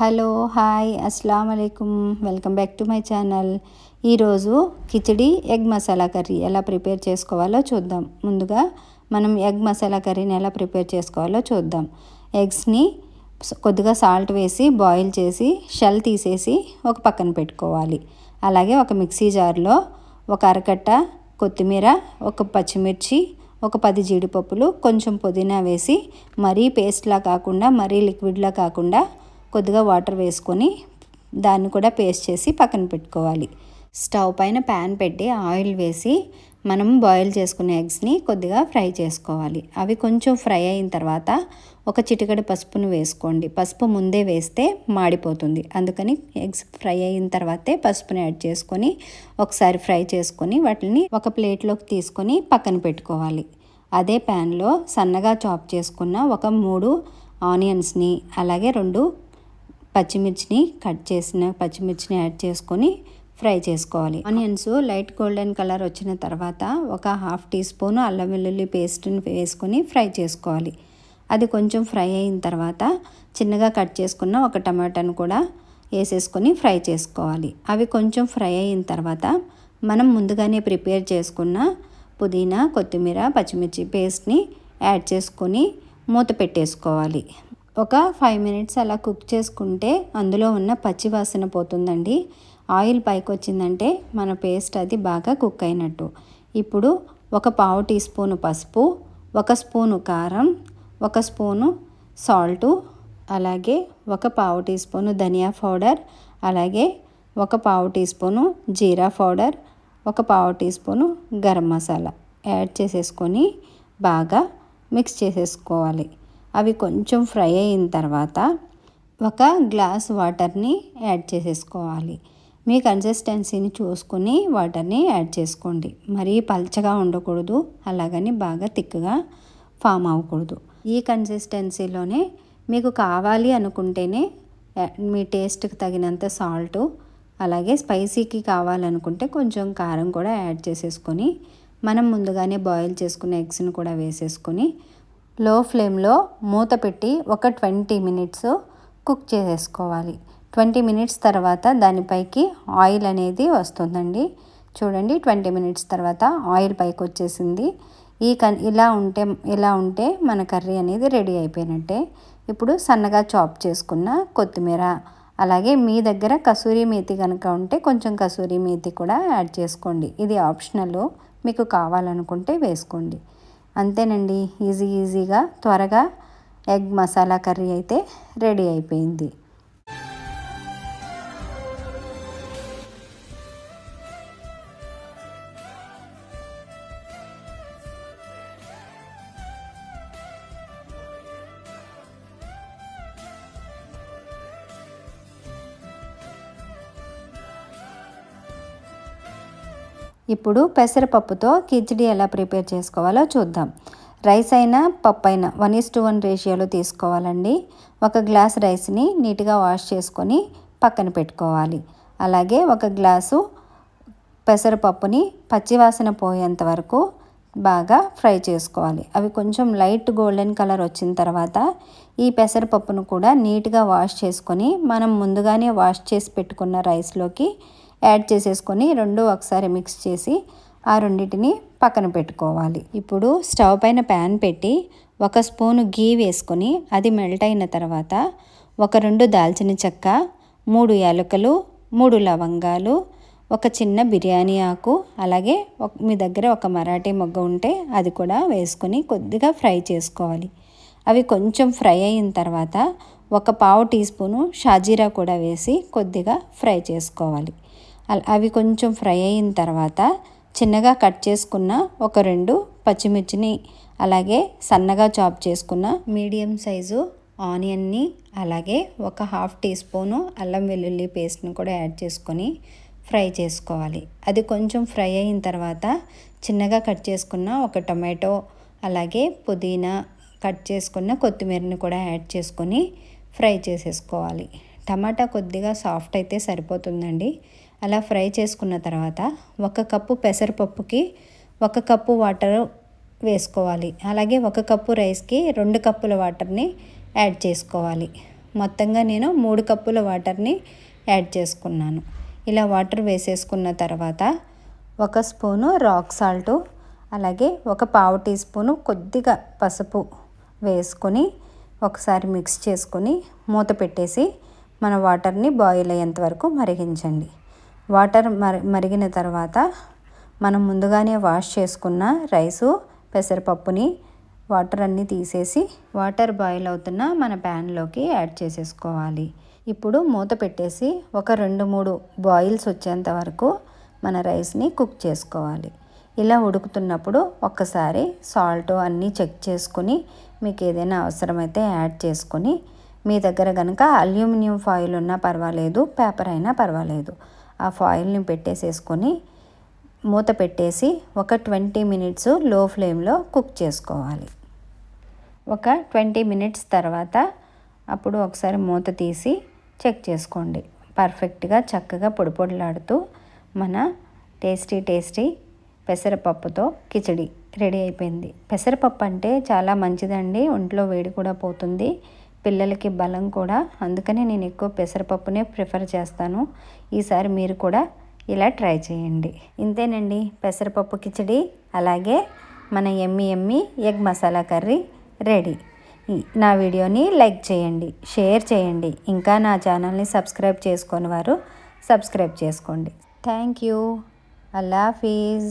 Hello, hi, అస్సలాము అలైకుం. Welcome back to my channel. ఈరోజు khichdi egg masala curry ఎలా ప్రిపేర్ చేసుకోవాలో చూద్దాం. ముందుగా మనం ఎగ్ మసాలా కర్రీని ఎలా ప్రిపేర్ చేసుకోవాలో చూద్దాం. ఎగ్స్ని కొద్దిగా సాల్ట్ వేసి బాయిల్ చేసి షెల్ తీసేసి ఒక పక్కన పెట్టుకోవాలి. అలాగే ఒక మిక్సీ జార్లో ఒక అరకట్ట కొత్తిమీర, ఒక పచ్చిమిర్చి, ఒక 10 జీడిపప్పులు, కొంచెం పుదీనా వేసి మరీ పేస్ట్లా కాకుండా మరీ లిక్విడ్లా కాకుండా కొద్దిగా వాటర్ వేసుకొని దాన్ని కూడా పేస్ట్ చేసి పక్కన పెట్టుకోవాలి. స్టవ్ పైన ప్యాన్ పెట్టి ఆయిల్ వేసి మనం బాయిల్ చేసుకున్న ఎగ్స్ని కొద్దిగా ఫ్రై చేసుకోవాలి. అవి కొంచెం ఫ్రై అయిన తర్వాత ఒక చిటికెడు పసుపును వేసుకోండి. పసుపు ముందే వేస్తే మాడిపోతుంది, అందుకని ఎగ్స్ ఫ్రై అయిన తర్వాతే పసుపుని యాడ్ చేసుకొని ఒకసారి ఫ్రై చేసుకొని వాటిని ఒక ప్లేట్లోకి తీసుకొని పక్కన పెట్టుకోవాలి. అదే ప్యాన్లో సన్నగా చాప్ చేసుకున్న ఒక 3 ఆనియన్స్ని అలాగే 2 పచ్చిమిర్చిని కట్ చేసిన పచ్చిమిర్చిని యాడ్ చేసుకొని ఫ్రై చేసుకోవాలి. ఆనియన్స్ లైట్ గోల్డెన్ కలర్ వచ్చిన తర్వాత ఒక 1/2 టీ స్పూన్ అల్లం వెల్లుల్లి పేస్ట్ని వేసుకొని ఫ్రై చేసుకోవాలి. అది కొంచెం ఫ్రై అయిన తర్వాత చిన్నగా కట్ చేసుకున్న ఒక టమాటాను కూడా వేసేసుకొని ఫ్రై చేసుకోవాలి. అవి కొంచెం ఫ్రై అయిన తర్వాత మనం ముందుగానే ప్రిపేర్ చేసుకున్న పుదీనా, కొత్తిమీర, పచ్చిమిర్చి పేస్ట్ని యాడ్ చేసుకొని మూత పెట్టేసుకోవాలి. ఒక 5 మినిట్స్ అలా కుక్ చేసుకుంటే అందులో ఉన్న పచ్చి వాసన పోతుందండి. ఆయిల్ పైకి వచ్చిందంటే మన పేస్ట్ అది బాగా కుక్ అయినట్టు. ఇప్పుడు ఒక 1/2 టీ స్పూను పసుపు, 1 స్పూను కారం, 1 స్పూను సాల్టు, అలాగే ఒక 1/2 టీ స్పూను ధనియా పౌడర్, అలాగే ఒక 1/2 టీ స్పూను జీరా పౌడర్, ఒక 1/2 teaspoon garam masala add చేసేసుకొని బాగా మిక్స్ చేసేసుకోవాలి. అవి కొంచెం ఫ్రై అయిన తర్వాత ఒక గ్లాస్ వాటర్ని యాడ్ చేసేసుకోవాలి. మీ కన్సిస్టెన్సీని చూసుకొని వాటర్ని యాడ్ చేసుకోండి. మరీ పల్చగా ఉండకూడదు, అలాగని బాగా థిక్గా ఫామ్ అవ్వకూడదు. ఈ కన్సిస్టెన్సీలోనే మీకు కావాలి అనుకుంటేనే మీ టేస్ట్కి తగినంత సాల్టు, అలాగే స్పైసీకి కావాలనుకుంటే కొంచెం కారం కూడా యాడ్ చేసేసుకొని మనం ముందుగానే బాయిల్ చేసుకున్న ఎగ్స్ని కూడా వేసేసుకొని లో ఫ్లేమ్లో మూత పెట్టి ఒక 20 మినిట్స్ కుక్ చేసేసుకోవాలి. 20 మినిట్స్ తర్వాత దానిపైకి ఆయిల్ అనేది వస్తుందండి. చూడండి, 20 మినిట్స్ తర్వాత ఆయిల్ పైకి వచ్చేసింది. ఇలా ఉంటే మన కర్రీ అనేది రెడీ అయిపోయినట్టే. ఇప్పుడు సన్నగా చాప్ చేసుకున్న కొత్తిమీర, అలాగే మీ దగ్గర కసూరి మేతి కనుక ఉంటే కొంచెం కసూరి మేతి కూడా యాడ్ చేసుకోండి. ఇది ఆప్షనల్, మీకు కావాలనుకుంటే వేసుకోండి. అంతేనండి, ఈజీగా త్వరగా ఎగ్ మసాలా కర్రీ అయితే రెడీ అయిపోయింది. ఇప్పుడు పెసరపప్పుతో కిచిడి ఎలా ప్రిపేర్ చేసుకోవాలో చూద్దాం. రైస్ అయినా పప్పు అయినా 1:1 రేషియోలో తీసుకోవాలండి. ఒక గ్లాస్ రైస్ని నీట్గా వాష్ చేసుకొని పక్కన పెట్టుకోవాలి. అలాగే ఒక గ్లాసు పెసరపప్పుని పచ్చివాసన పోయేంత వరకు బాగా ఫ్రై చేసుకోవాలి. అవి కొంచెం లైట్ గోల్డెన్ కలర్ వచ్చిన తర్వాత ఈ పెసరపప్పును కూడా నీట్గా వాష్ చేసుకొని మనం ముందుగానే వాష్ చేసి పెట్టుకున్న రైస్లోకి యాడ్ చేసేసుకొని 2 ఒకసారి మిక్స్ చేసి ఆ రెండింటిని పక్కన పెట్టుకోవాలి. ఇప్పుడు స్టవ్ పైన ప్యాన్ పెట్టి 1 స్పూను గీ వేసుకొని అది మెల్ట్ అయిన తర్వాత ఒక 2 దాల్చిన చెక్క, 3 యాలకులు, 3 లవంగాలు, ఒక చిన్న బిర్యానీ ఆకు, అలాగే మీ దగ్గర ఒక మరాఠీ మొగ్గ ఉంటే అది కూడా వేసుకొని కొద్దిగా ఫ్రై చేసుకోవాలి. అవి కొంచెం ఫ్రై అయిన తర్వాత ఒక 1/2 టీ స్పూను షాజీరా కూడా వేసి కొద్దిగా ఫ్రై చేసుకోవాలి. అవి కొంచెం ఫ్రై అయిన తర్వాత చిన్నగా కట్ చేసుకున్న ఒక 2 పచ్చిమిర్చిని, అలాగే సన్నగా చాప్ చేసుకున్న మీడియం సైజు ఆనియన్ని, అలాగే ఒక 1/2 టీ స్పూను అల్లం వెల్లుల్లి పేస్ట్ని కూడా యాడ్ చేసుకొని ఫ్రై చేసుకోవాలి. అది కొంచెం ఫ్రై అయిన తర్వాత చిన్నగా కట్ చేసుకున్న ఒక టొమాటో, అలాగే పుదీనా, కట్ చేసుకున్న కొత్తిమీరని కూడా యాడ్ చేసుకొని ఫ్రై చేసేసుకోవాలి. టమాటా కొద్దిగా సాఫ్ట్ అయితే సరిపోతుందండి. అలా ఫ్రై చేసుకున్న తర్వాత 1 కప్పు పెసరపప్పుకి 1 కప్పు వాటర్ వేసుకోవాలి. అలాగే 1 కప్పు రైస్కి 2 కప్పుల వాటర్ని యాడ్ చేసుకోవాలి. మొత్తంగా నేను 3 కప్పుల వాటర్ని యాడ్ చేసుకున్నాను. ఇలా వాటర్ వేసేసుకున్న తర్వాత 1 స్పూను రాక్ సాల్టు, అలాగే 1/4 టీ స్పూను కొద్దిగా పసుపు వేసుకొని ఒకసారి మిక్స్ చేసుకొని మూత పెట్టేసి మన వాటర్ని బాయిల్ అయ్యేంత వరకు మరిగించండి. వాటర్ మరిగిన తర్వాత మనం ముందుగానే వాష్ చేసుకున్న రైసు, పెసరపప్పుని వాటర్ అన్నీ తీసేసి వాటర్ బాయిల్ అవుతున్న మన ప్యాన్లోకి యాడ్ చేసేసుకోవాలి. ఇప్పుడు మూత పెట్టేసి ఒక 2-3 బాయిల్స్ వచ్చేంత వరకు మన రైస్ని కుక్ చేసుకోవాలి. ఇలా ఉడుకుతున్నప్పుడు ఒక్కసారి సాల్ట్ అన్నీ చెక్ చేసుకొని మీకు ఏదైనా అవసరమైతే యాడ్ చేసుకొని, మీ దగ్గర కనుక అల్యూమినియం ఫాయిల్ ఉన్నా పర్వాలేదు, పేపర్ అయినా పర్వాలేదు, ఆ ఫాయిల్ని పెట్టేసేసుకొని మూత పెట్టేసి ఒక 20 మినిట్స్ లో ఫ్లేమ్లో కుక్ చేసుకోవాలి. ఒక 20 మినిట్స్ తర్వాత అప్పుడు ఒకసారి మూత తీసి చెక్ చేసుకోండి. పర్ఫెక్ట్గా చక్కగా పొడి పొడిలాడుతూ మన టేస్టీ పెసరపప్పుతో కిచడి రెడీ అయిపోయింది. పెసరపప్పు అంటే చాలా మంచిదండి, ఒంట్లో వేడి కూడా పోతుంది, పిల్లలకి బలం కూడా. అందుకనే నేను ఎక్కువ పెసరపప్పునే ప్రిఫర్ చేస్తాను. ఈసారి మీరు కూడా ఇలా ట్రై చేయండి. ఇంతేనండి, పెసరపప్పు కిచడి అలాగే మన యమ్మీ ఎగ్ మసాలా కర్రీ రెడీ. నా వీడియోని లైక్ చేయండి, షేర్ చేయండి. ఇంకా నా ఛానల్ని సబ్స్క్రైబ్ చేసుకొని వారు సబ్స్క్రైబ్ చేసుకోండి. Thank you. అల్లా హాఫీజ్.